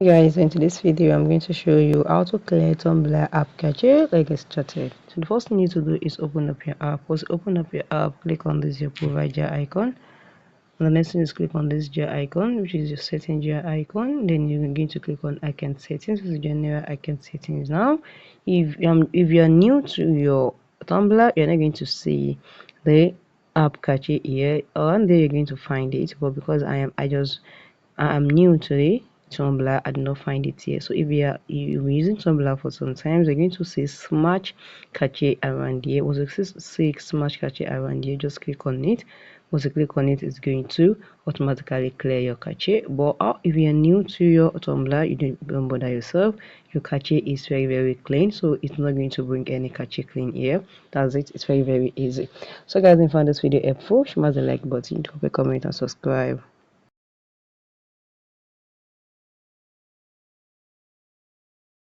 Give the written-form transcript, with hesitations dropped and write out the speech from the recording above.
Hey guys, in today's video I'm going to show you how to clear Tumblr app cache. Let's get started. So the first thing you need to do is open up your app. Once you open up your app, click on this your provider icon. And the next thing is click on this gear icon, which is your setting gear icon. Then you're going to click on account settings, which is general account settings. Now if you're new to your Tumblr, you're not going to see the app cache here, or one day you're going to find it, but because I'm new to the Tumblr, I did not find it here. So if you're using Tumblr for some time, you're going to see smash cache around here. Once you see smash cache around here, just click on it. Once you click on it, it's going to automatically clear your cache. But if you're new to your Tumblr, you don't bother yourself. Your cache is very clean, so it's not going to bring any cache clean here. That's it. It's very easy. So guys, if you found this video helpful, smash the like button, drop a comment and subscribe.